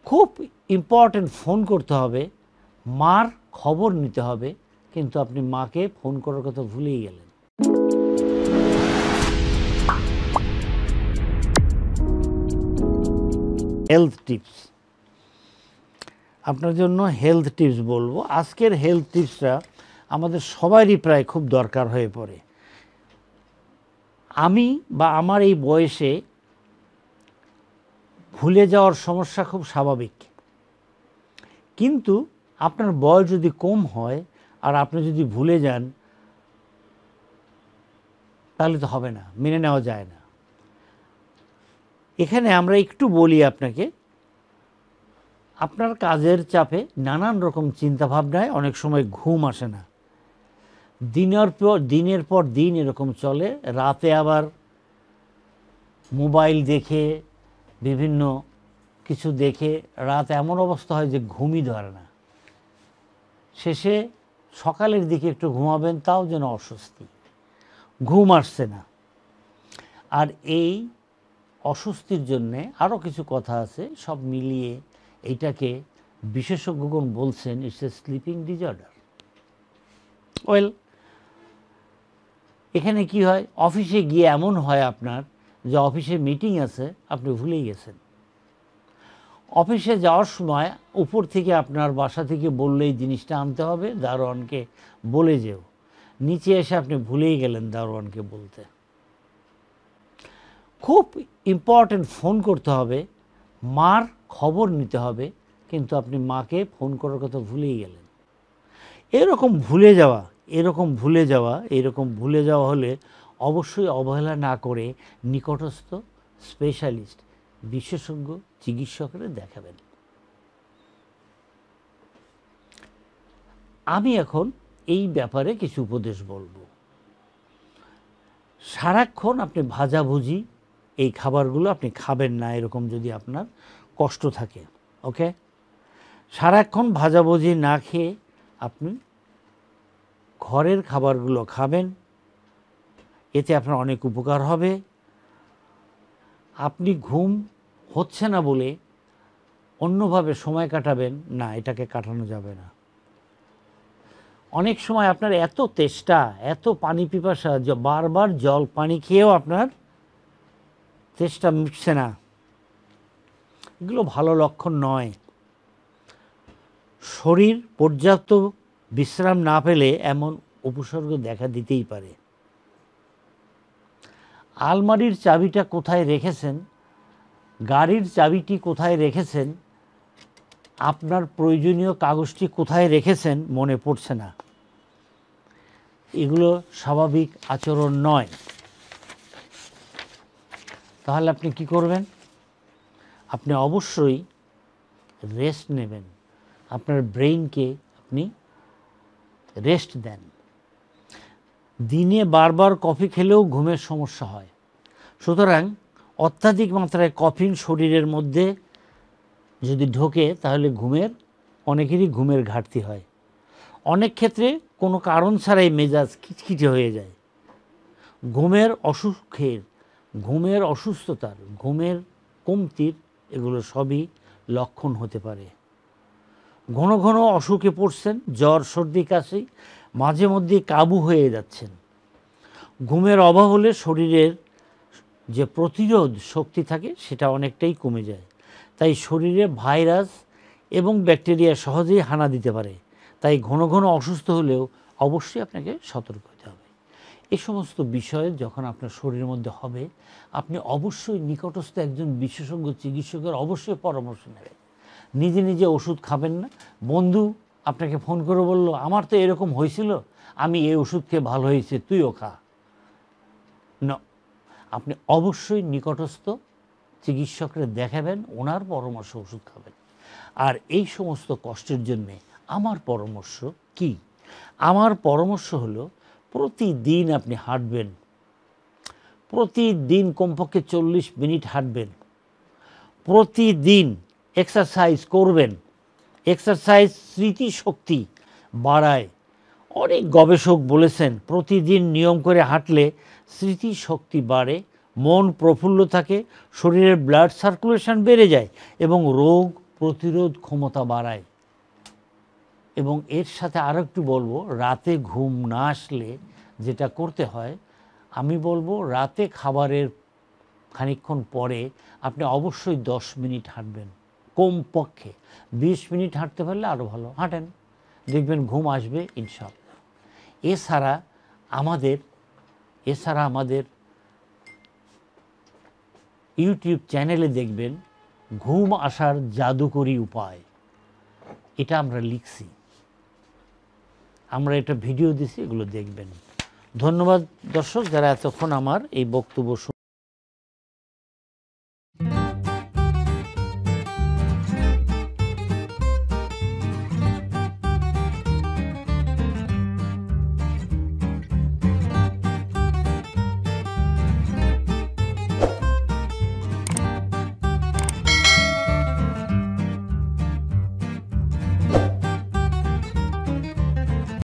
খুব important phone করতে হবে, মার খবর নিতে হবে, কিন্তু আপনি মাকে ফোন করার কথা ভুলেই গেলেন। হেলথ টিপস, আপনার জন্য হেলথ টিপস বলবো। আজকের হেলথ টিপসটা আমাদের সবারই প্রায় খুব দরকার হয়ে পড়ে। আমি বা আমার এই বয়সে ভুলে যাওয়ার সমস্যা খুব স্বাভাবিক, কিন্তু আপনার বয়স যদি কম হয় আর আপনি যদি ভুলে যান তাহলে তো হবে না, মেনে নেওয়া যায় না। এখানে আমরা একটু বলি আপনাকে, আপনার কাজের চাপে নানান রকম চিন্তাভাবনায় অনেক সময় ঘুম আসে না, দিনের পর দিন এরকম চলে। রাতে আবার মোবাইল দেখে, বিভিন্ন কিছু দেখে রাত এমন অবস্থা হয় যে ঘুমই ধরে না। শেষে সকালের দিকে একটু ঘুমাবেন, তাও যেন অস্বস্তি, ঘুম আসছে না। আর এই অস্বস্তির জন্যে আরও কিছু কথা আছে, সব মিলিয়ে এইটাকে বিশেষজ্ঞগণ বলছেন it's a sleeping disorder. Well, এখানে কি হয়, অফিসে গিয়ে এমন হয় আপনার যে অফিসে মিটিং আছে, আপনি ভুলেই গেছেন। অফিসে যাওয়ার সময় উপর থেকে আপনার বাসা থেকে বললেই জিনিসটা আনতে হবে, দারোয়ানকে বলে যেও, নিচে এসে আপনি ভুলেই গেলেন দারোয়ানকে বলতে। খুব ইম্পর্টেন্ট ফোন করতে হবে, মার খবর নিতে হবে, কিন্তু আপনি মাকে ফোন করার কথা ভুলেই গেলেন। এরকম ভুলে যাওয়া হলে অবশ্যই অবহেলা না করে নিকটস্থ স্পেশালিস্ট, বিশেষজ্ঞ চিকিৎসকের দেখাবেন। আমি এখন এই ব্যাপারে কিছু উপদেশ বলবো। সারাক্ষণ আপনি ভাজাভুজি এই খাবারগুলো আপনি খাবেন না, এরকম যদি আপনার কষ্ট থাকে, ওকে? সারাক্ষণ ভাজাভুজি না খেয়ে আপনি ঘরের খাবারগুলো খাবেন, এতে আপনার অনেক উপকার হবে। আপনি ঘুম হচ্ছে না বলে অন্যভাবে সময় কাটাবেন না, এটাকে কাটানো যাবে না। অনেক সময় আপনার এত তেষ্টা, এত পানি পিপাসা, যে বারবার জল পানি খেয়েও আপনার তেষ্টা মিটছে না, এগুলো ভালো লক্ষণ নয়। শরীর পর্যাপ্ত বিশ্রাম না পেলে এমন উপসর্গ দেখা দিতেই পারে। আলমারির চাবিটা কোথায় রেখেছেন, গাড়ির চাবিটি কোথায় রেখেছেন, আপনার প্রয়োজনীয় কাগজটি কোথায় রেখেছেন মনে পড়ছে না, এগুলো স্বাভাবিক আচরণ নয়। তাহলে আপনি কি করবেন? আপনি অবশ্যই রেস্ট নেবেন, আপনার ব্রেইনকে আপনি রেস্ট দেন। দিনে বারবার কফি খেলেও ঘুমের সমস্যা হয়, সুতরাং অত্যাধিক মাত্রায় কফিন শরীরের মধ্যে যদি ঢোকে তাহলে অনেকেরই ঘুমের ঘাটতি হয়। অনেক ক্ষেত্রে কোনো কারণ ছাড়াই মেজাজ খিটখিটে হয়ে যায়। ঘুমের অসুখের, ঘুমের অসুস্থতার, ঘুমের কমতির এগুলো সবই লক্ষণ হতে পারে। ঘন ঘন অসুখে পড়ছেন, জ্বর, সর্দি, কাশি, মাঝে মধ্যে কাবু হয়ে যাচ্ছেন। ঘুমের অভাব হলে শরীরের যে প্রতিরোধ শক্তি থাকে সেটা অনেকটাই কমে যায়, তাই শরীরে ভাইরাস এবং ব্যাকটেরিয়া সহজেই হানা দিতে পারে। তাই ঘন ঘন অসুস্থ হলেও অবশ্যই আপনাকে সতর্ক হতে হবে। এই সমস্ত বিষয়ে যখন আপনার শরীরের মধ্যে হবে, আপনি অবশ্যই নিকটস্থ একজন বিশেষজ্ঞ চিকিৎসকের অবশ্যই পরামর্শ নেবেন। নিজে নিজে ওষুধ খাবেন না। বন্ধু আপনাকে ফোন করে বলল আমার তো এরকম হয়েছিল, আমি এই ওষুধ খেয়ে ভালো হয়েছে, তুইও খা। না, আপনি অবশ্যই নিকটস্থ চিকিৎসককে দেখাবেন, ওনার পরামর্শ ওষুধ খাবেন। আর এই সমস্ত কষ্টের জন্যে আমার পরামর্শ কি? আমার পরামর্শ হলো প্রতিদিন আপনি হাঁটবেন, প্রতিদিন কমপক্ষে 40 মিনিট হাঁটবেন, প্রতিদিন এক্সারসাইজ করবেন। এক্সারসাইজ স্মৃতিশক্তি বাড়ায়। অনেক গবেষক বলেছেন প্রতিদিন নিয়ম করে হাঁটলে স্মৃতিশক্তি বাড়ে, মন প্রফুল্ল থাকে, শরীরের ব্লাড সার্কুলেশন বেড়ে যায় এবং রোগ প্রতিরোধ ক্ষমতা বাড়ায়। এবং এর সাথে আরও একটু বলবো, রাতে ঘুম না আসলে যেটা করতে হয়, আমি বলবো রাতে খাবারের খানিকক্ষণ পরে আপনি অবশ্যই 10 মিনিট হাঁটবেন, কমপক্ষে 20 মিনিট হাঁটতে পারলে আরও ভালো, হাঁটেন, দেখবেন ঘুম আসবে ইনশাআল্লাহ। এছাড়া আমাদের ইউটিউব চ্যানেলে দেখবেন ঘুম আসার জাদুকরী উপায়, এটা আমরা লিখছি, আমরা এটা ভিডিও দিছি, এগুলো দেখবেন। ধন্যবাদ দর্শক যারা এতক্ষণ আমার এই বক্তব্য